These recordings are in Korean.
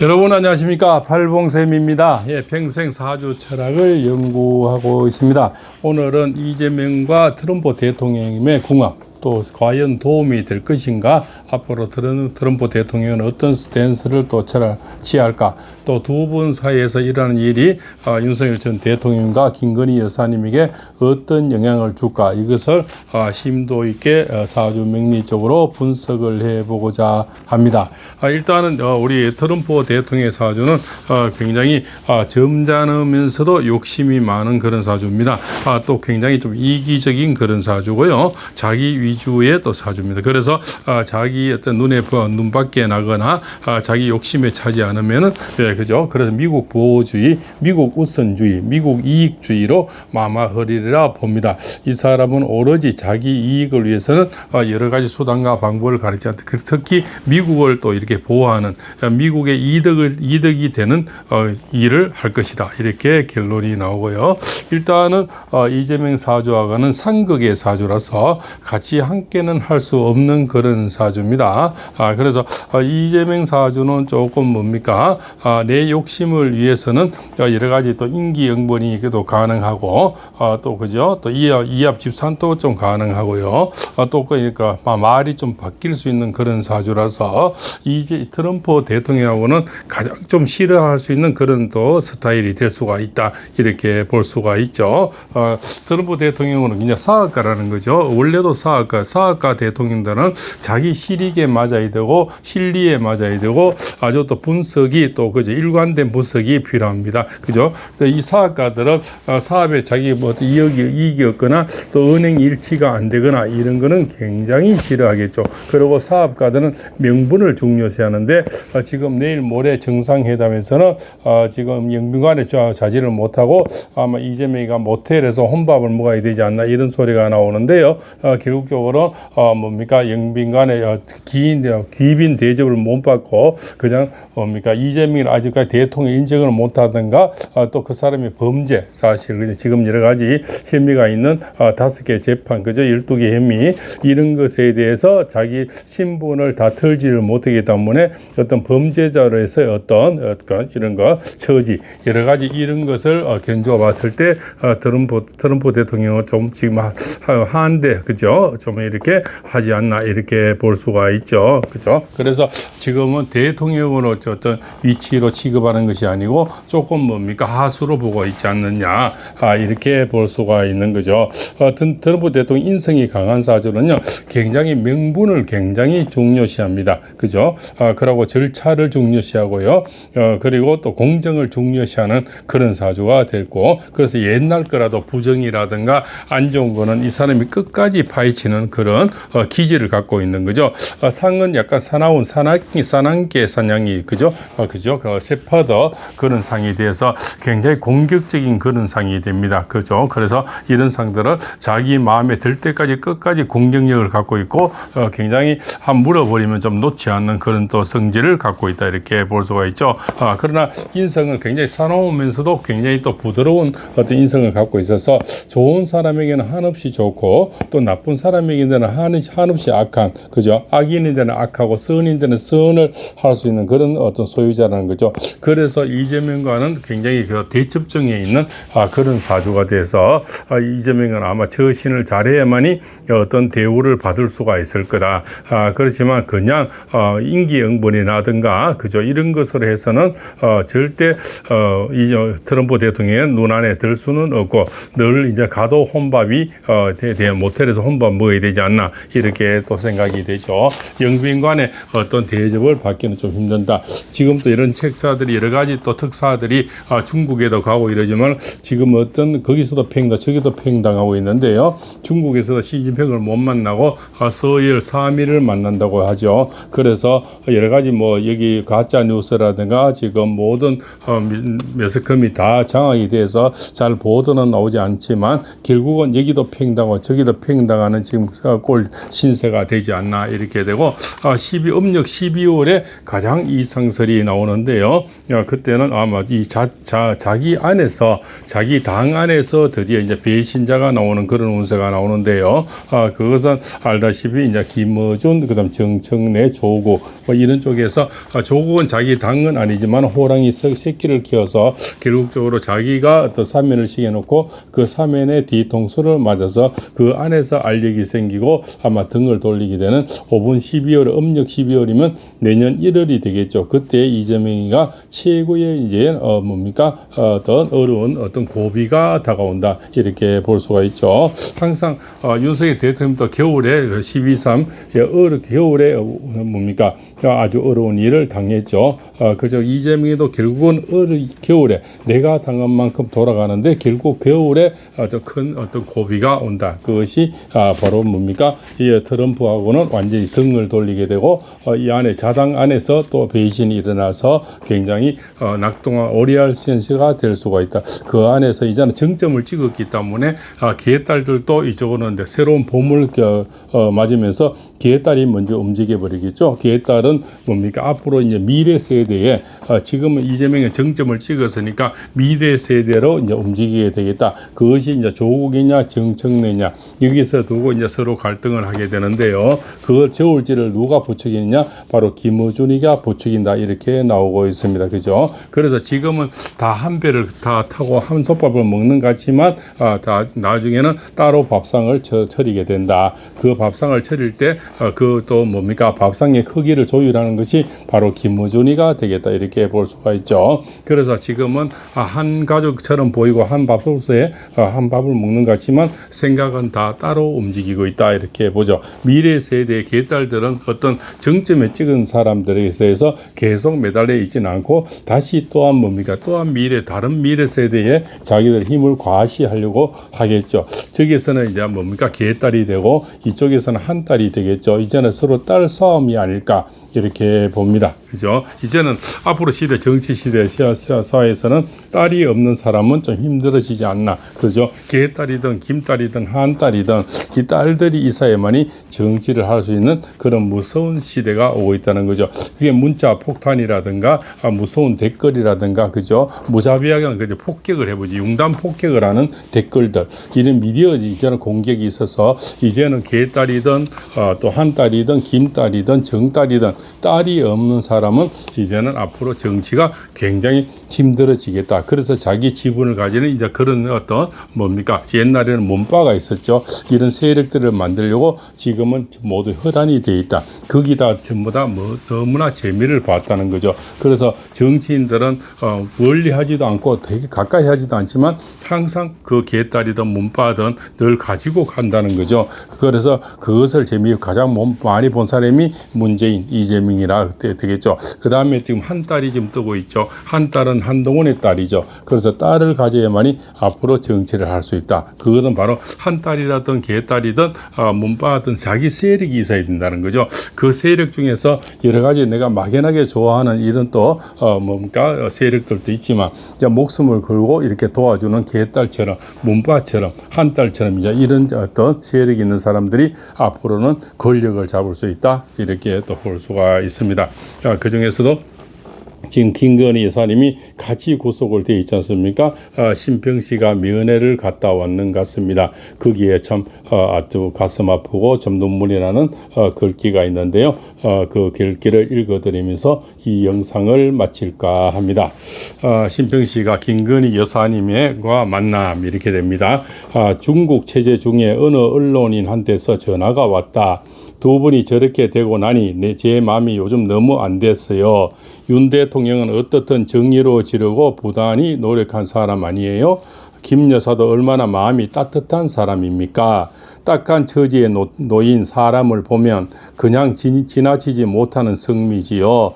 여러분 안녕하십니까, 팔봉쌤입니다. 평생 사주 철학을 연구하고 있습니다. 오늘은 이재명과 트럼프 대통령의 궁합, 또 과연 도움이 될 것인가, 앞으로 트럼프 대통령은 어떤 스탠스를 또 취할까, 또 두 분 사이에서 일하는 일이 윤석열 전 대통령과 김건희 여사님에게 어떤 영향을 줄까, 이것을 심도 있게 사주 명리적으로 분석을 해보고자 합니다. 일단은 우리 트럼프 대통령의 사주는 굉장히 점잖으면서도 욕심이 많은 그런 사주입니다. 또 굉장히 좀 이기적인 그런 사주고요, 자기 위주의 또 사주입니다. 그래서 자기 어떤 눈 밖에 나거나 자기 욕심에 차지 않으면은, 그죠? 그래서 미국 보호주의, 미국 우선주의, 미국 이익주의로 마마허리라 봅니다. 이 사람은 오로지 자기 이익을 위해서는 여러 가지 수단과 방법을 가리지 않다. 특히 미국을 또 이렇게 보호하는, 미국의 이득이 되는 일을 할 것이다, 이렇게 결론이 나오고요. 일단은 이재명 사주와는 상극의 사주라서 같이 함께는 할 수 없는 그런 사주입니다. 그래서 이재명 사주는 조금 뭡니까? 내 욕심을 위해서는 여러 가지 또 인기응변이 또 가능하고, 또 그죠? 또 이합 집산도 좀 가능하고요. 또 그러니까 말이 좀 바뀔 수 있는 그런 사주라서 이제 트럼프 대통령하고는 가장 좀 싫어할 수 있는 그런 또 스타일이 될 수가 있다, 이렇게 볼 수가 있죠. 트럼프 대통령은 그냥 사학가라는 거죠. 원래도 사학가 대통령들은 자기 실익에 맞아야 되고 실리에 맞아야 되고 아주 또 분석이 또 그죠, 일관된 분석이 필요합니다. 그죠? 그래서 이 사학가들은 사업에 자기 뭐 이익이 없거나 또 은행 일치가 안 되거나 이런 거는 굉장히 싫어하겠죠. 그리고 사업가들은 명분을 중요시하는데, 지금 내일 모레 정상회담에서는 지금 영빈관에 자질을 못하고 아마 이재명이가 모텔에서 혼밥을 먹어야 되지 않나, 이런 소리가 나오는데요. 결국적으로 뭡니까, 영빈관에 귀빈 대접을 못 받고 그냥 뭡니까, 이재명을 아직까지 대통령 인정을 못 하든가, 또 그 사람이 범죄 사실 지금 여러 가지 혐의가 있는 5개 재판, 그죠, 12개 혐의, 이런 것에 대해서 자기 신분을 다 털지를 못하기 때문에 어떤 범죄자로서의 어떤 이런 거 처지, 여러 가지 이런 것을 견주어 봤을 때 트럼프 대통령은 좀 지금 한데, 그죠, 좀 이렇게 하지 않나, 이렇게 볼 수가 있죠. 그죠? 그래서 지금은 대통령으로 어떤 위치로 취급하는 것이 아니고 조금 뭡니까, 하수로 보고 있지 않느냐, 이렇게 볼 수가 있는 거죠. 트럼프 대통령 인성이 강한 사주는요, 굉장히 명분을 굉장히 중요시합니다. 그죠? 그리고 절차를 중요시하고요. 그리고 또 공정을 중요시하는 그런 사주가 됐고, 그래서 옛날 거라도 부정이라든가 안 좋은 거는 이 사람이 끝까지 파헤치는 그런 기질을 갖고 있는 거죠. 상은 약간 사나운 사난개 사냥이, 그죠? 그죠? 세파더 그런 상이 돼서 굉장히 공격적인 그런 상이 됩니다. 그죠? 그래서 이런 상들은 자기 마음에 들 때까지 끝까지 공격력을 갖고 있고, 굉장히 한 물어버리면 좀 놓지 않는 그런 또 성질을 갖고 있다, 이렇게 볼 수가 있죠. 그러나 인성은 굉장히 사나우면서도 굉장히 또 부드러운 어떤 인성을 갖고 있어서 좋은 사람에게는 한없이 좋고, 또 나쁜 사람에게는 한없이 악한, 그죠? 악인인데는 악하고 선인데는 선을 할 수 있는 그런 어떤 소유자라는 거죠. 그래서 이재명과는 굉장히 그 대첩정에 있는 그런 사주가 돼서 이재명은 아마 처신을 잘해야만이 어떤 대우를 받을 수가 있을 거다. 그렇지만 그냥 인기응변이라든가, 그죠, 이런 것으로 해서는 절대 이 트럼프 대통령의 눈 안에 들 수는 없고, 늘 이제 가도 혼밥이 모텔에서 혼밥 먹어야 되지 않나, 이렇게 또 생각이 되죠. 영빈관에 어떤 대접을 받기는 좀 힘든다. 지금 또 이런 책사들이 여러 가지 또 특사들이 중국에도 가고 이러지만, 지금 어떤 거기서도 팽당, 저기도 팽당하고 있는데요. 중국에서도 시진핑을 못 만나고 서열 3위를 만난다고 하죠. 그래서 여러 가지 뭐 여기 가짜 뉴스라든가 지금 모든 매스컴이 다 장악이 돼서 잘 보도는 나오지 않지만, 결국은 여기도 팽당하고 저기도 팽당하는 지금 지금 꼴 신세가 되지 않나 이렇게 되고 음력 12월에 가장 이상설이 나오는데요. 그때는 아마 이 자기 안에서 자기 당 안에서 드디어 이제 배신자가 나오는 그런 운세가 나오는데요. 그것은 알다시피 이제 김어준, 그다음 정청래, 조국 뭐 이런 쪽에서 조국은 자기 당은 아니지만 호랑이 새끼를 키워서 결국적으로 자기가 어떤 사면을 시켜놓고 그 사면의 뒤통수를 맞아서 그 안에서 알력이 생기고 아마 등을 돌리게 되는 5분 12월 음력 12월이면 내년 1월이 되겠죠. 그때 이재명이가 최고의 이제 어떤 어려운 어떤 고비가 다가온다 이렇게 볼 수가 있죠. 항상 윤석열 대통령도 겨울에 12.3 겨울에 아주 어려운 일을 당했죠. 그저 이재명이도 결국은 겨울에 내가 당한 만큼 돌아가는데 결국 겨울에 아주 큰 어떤 고비가 온다. 그것이 바로 이 트럼프하고는 완전히 등을 돌리게 되고 이 안에 자당 안에서 또 배신이 일어나서 굉장히 낙동강 오리알 센스가 될 수가 있다. 그 안에서 이제는 정점을 찍었기 때문에 개딸들도 이쪽으로는 새로운 봄을 맞으면서 개딸이 먼저 움직여 버리겠죠. 개딸은 앞으로 이제 미래 세대에 지금은 이재명의 정점을 찍었으니까 미래 세대로 이제 움직이게 되겠다. 그것이 이제 조국이냐 정청래냐 여기서 두고 이제 서로 갈등을 하게 되는데요. 그걸 저울질을 누가 부추기느냐? 바로 김어준이가 부추긴다 이렇게 나오고 있습니다. 그죠? 그래서 지금은 다 한 배를 다 타고 한 솥밥을 먹는 것 같지만 다 나중에는 따로 밥상을 차리게 된다. 그 밥상을 차릴 때 그또 밥상의 크기를 조율하는 것이 바로 김어준이가 되겠다 이렇게 볼 수가 있죠. 그래서 지금은 한 가족처럼 보이고 한 밥솥에 한 밥을 먹는 것 같지만 생각은 다 따로 움직이고 있다 이렇게 보죠. 미래 세대의 개딸들은 어떤 정점에 찍은 사람들에 의해서 계속 매달려 있지는 않고 다시 또한 다른 미래 세대에 자기들 힘을 과시하려고 하겠죠. 저기에서는 이제 개딸이 되고 이쪽에서는 한 딸이 되겠죠. 이제는 서로 딸 싸움이 아닐까 이렇게 봅니다. 그죠? 이제는 앞으로 시대, 정치 시대, 사회에서는 딸이 없는 사람은 좀 힘들어지지 않나. 그죠? 개딸이든 김딸이든 한딸이든 이 딸들이 이 사회만이 정치를 할 수 있는 그런 무서운 시대가 오고 있다는 거죠. 그게 문자 폭탄이라든가 무서운 댓글이라든가 그죠? 무자비하게 그죠? 폭격을 해보지. 융단 폭격을 하는 댓글들. 이런 미디어 이제는 공격이 있어서 이제는 개딸이든 또 한딸이든 김딸이든 정딸이든 딸이 없는 사람은 이제는 앞으로 정치가 굉장히 힘들어지겠다. 그래서 자기 지분을 가지는 이제 그런 어떤 옛날에는 몸바가 있었죠. 이런 세력들을 만들려고 지금은 모두 허단이 돼 있다. 거기다 전부 다 너무나 재미를 봤다는 거죠. 그래서 정치인들은 멀리 하지도 않고 되게 가까이 하지도 않지만 항상 그 개딸이든 몸바든 늘 가지고 간다는 거죠. 그래서 그것을 가장 많이 본 사람이 문재인, 이재명이라 되겠죠. 그 다음에 지금 한 딸이 지금 뜨고 있죠. 한 딸은 한동훈의 딸이죠. 그래서 딸을 가져야만이 앞으로 정치를 할 수 있다. 그것은 바로 한 딸이라든 개딸이든 몸바든 자기 세력이 있어야 된다는 거죠. 그 세력 중에서 여러 가지 내가 막연하게 좋아하는 이런 또 세력들도 있지만 목숨을 걸고 이렇게 도와주는 개딸처럼 몸바처럼 한 딸처럼 이제 이런 어떤 세력이 있는 사람들이 앞으로는 권력을 잡을 수 있다. 이렇게 또 볼 수가 있습니다. 그 중에서도 지금 김건희 여사님이 같이 구속을 되어 있지 않습니까? 신평시가 면회를 갔다 왔는 것 같습니다. 거기에 참 아주 가슴 아프고 좀 눈물이 나는 글귀가 있는데요. 그 글귀를 읽어드리면서 이 영상을 마칠까 합니다. 신평시가 김건희 여사님과 만남 이렇게 됩니다. 중국 체제 중에 어느 언론인한테서 전화가 왔다. 두 분이 저렇게 되고 나니 제 마음이 요즘 너무 안 됐어요. 윤 대통령은 어떻든 정의로워지려고 부단히 노력한 사람 아니에요? 김 여사도 얼마나 마음이 따뜻한 사람입니까? 딱한 처지에 놓인 사람을 보면 그냥 지나치지 못하는 성미지요.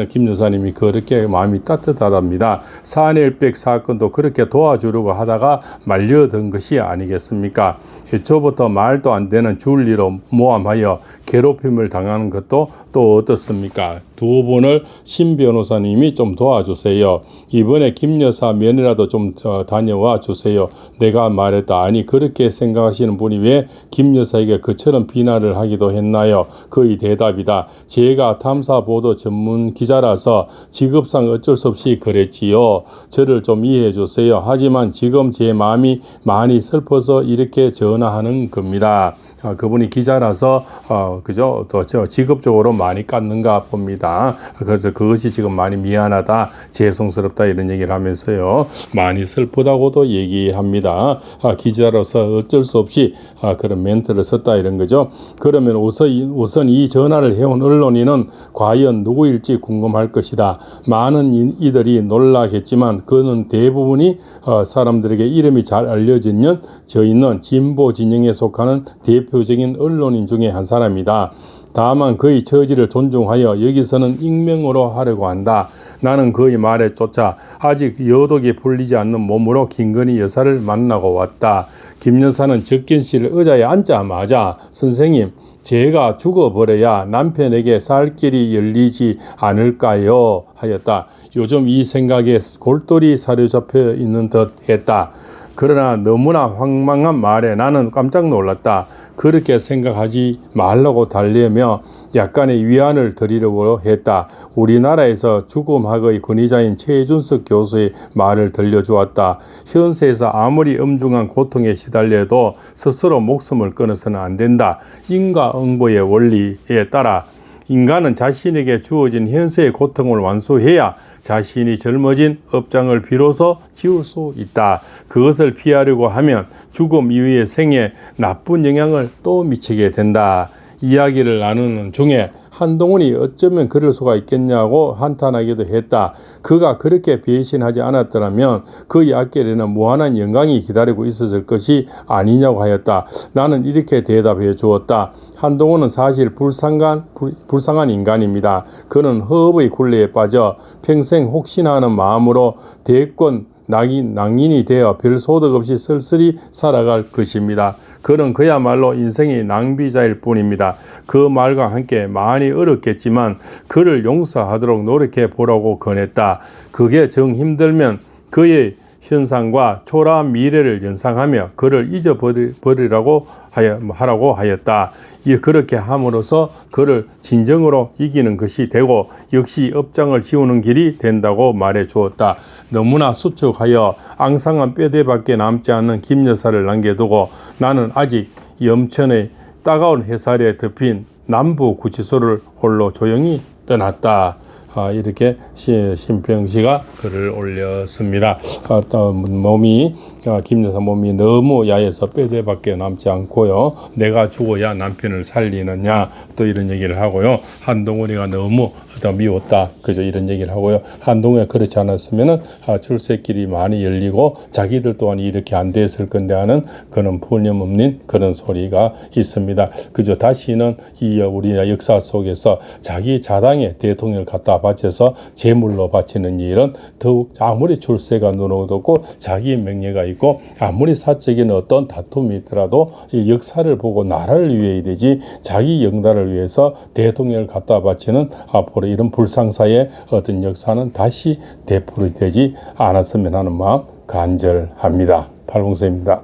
김 여사님이 그렇게 마음이 따뜻하답니다. 사넬백 사건도 그렇게 도와주려고 하다가 말려든 것이 아니겠습니까? 애초부터 말도 안 되는 줄리로 모함하여 괴롭힘을 당하는 것도 또 어떻습니까? 두 분을 신 변호사님이 좀 도와주세요. 이번에 김 여사 면회라도 좀 다녀와 주세요. 내가 말했다. 아니 그렇게 생각하시는 분이면 왜 김 여사에게 그처럼 비난을 하기도 했나요? 그의 대답이다. 제가 탐사보도 전문 기자라서 직업상 어쩔 수 없이 그랬지요. 저를 좀 이해해 주세요. 하지만 지금 제 마음이 많이 슬퍼서 이렇게 전화하는 겁니다. 그분이 기자라서 그죠? 또 직업적으로 많이 깠는가 봅니다. 그래서 그것이 지금 많이 미안하다, 죄송스럽다 이런 얘기를 하면서요, 많이 슬프다고도 얘기합니다. 기자로서 어쩔 수 없이 그런 멘트를 썼다 이런 거죠. 그러면 우선 이 전화를 해온 언론인은 과연 누구일지 궁금할 것이다. 많은 이들이 놀라겠지만 그는 대부분이 사람들에게 이름이 잘 알려지는 저희는 진보 진영에 속하는 대표적인 언론인 중에 한 사람이다. 다만 그의 처지를 존중하여 여기서는 익명으로 하려고 한다. 나는 그의 말에 쫓아 아직 여독이 풀리지 않는 몸으로 김건희 여사를 만나고 왔다. 김 여사는 접견실 의자에 앉자마자 선생님, 제가 죽어버려야 남편에게 살 길이 열리지 않을까요? 하였다. 요즘 이 생각에 골똘히 사로잡혀 있는 듯 했다. 그러나 너무나 황망한 말에 나는 깜짝 놀랐다. 그렇게 생각하지 말라고 달래며 약간의 위안을 드리려고 했다. 우리나라에서 죽음학의 권위자인 최준석 교수의 말을 들려주었다. 현세에서 아무리 엄중한 고통에 시달려도 스스로 목숨을 끊어서는 안 된다. 인과응보의 원리에 따라 인간은 자신에게 주어진 현세의 고통을 완수해야 자신이 젊어진 업장을 비로소 지울 수 있다. 그것을 피하려고 하면 죽음 이후의 생에 나쁜 영향을 또 미치게 된다. 이야기를 나누는 중에 한동훈이 어쩌면 그럴 수가 있겠냐고 한탄하기도 했다. 그가 그렇게 배신하지 않았더라면 그의 앞길에는 무한한 영광이 기다리고 있었을 것이 아니냐고 하였다. 나는 이렇게 대답해 주었다. 한동훈은 사실 불쌍한 인간입니다. 그는 허업의 굴레에 빠져 평생 혹시나 하는 마음으로 대권 낭인이 되어 별 소득 없이 쓸쓸히 살아갈 것입니다. 그는 그야말로 인생의 낭비자일 뿐입니다. 그 말과 함께 많이 어렵겠지만 그를 용서하도록 노력해 보라고 권했다. 그게 정 힘들면 그의 현상과 초라한 미래를 연상하며 그를 잊어버리라고 하라고 하였다. 그렇게 함으로써 그를 진정으로 이기는 것이 되고 역시 업장을 지우는 길이 된다고 말해 주었다. 너무나 수축하여 앙상한 뼈대밖에 남지 않는 김 여사를 남겨두고 나는 아직 염천의 따가운 햇살에 덮인 남부구치소를 홀로 조용히 떠났다. 이렇게 심평 씨가 글을 올렸습니다. 김 여사 몸이 너무 야해서 뼈대밖에 남지 않고요. 내가 죽어야 남편을 살리느냐 또 이런 얘기를 하고요. 한동훈이가 너무 미웠다. 그죠? 이런 얘기를 하고요. 한동훈이 그렇지 않았으면은 출세길이 많이 열리고 자기들 또한 이렇게 안 됐을 건데 하는 그런 푸념없는 그런 소리가 있습니다. 그죠? 다시는 우리나라 역사 속에서 자기 자당의 대통령을 갖다 바쳐서 제물로 바치는 일은 더욱 아무리 출세가 눈어뒀고 자기 명예가 있고 아무리 사적인 어떤 다툼이 있더라도 이 역사를 보고 나라를 위해야 되지 자기 영달을 위해서 대통령을 갖다 바치는 앞으로 이런 불상사의 어떤 역사는 다시 되풀이되지 않았으면 하는 마음 간절합니다. 팔봉서입니다.